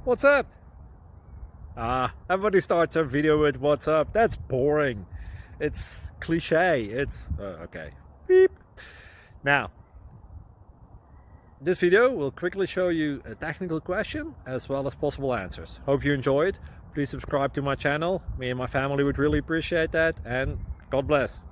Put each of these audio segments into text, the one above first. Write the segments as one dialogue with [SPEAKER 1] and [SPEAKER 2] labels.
[SPEAKER 1] What's up? Everybody starts their video with what's up. That's boring. It's cliche. It's okay. Beep. Now, this video will quickly show you a technical question as well as possible answers. Hope you enjoyed. Please subscribe to my channel. Me and my family would really appreciate that, and God bless.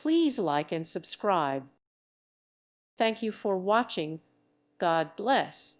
[SPEAKER 2] Please like and subscribe. Thank you for watching. God bless.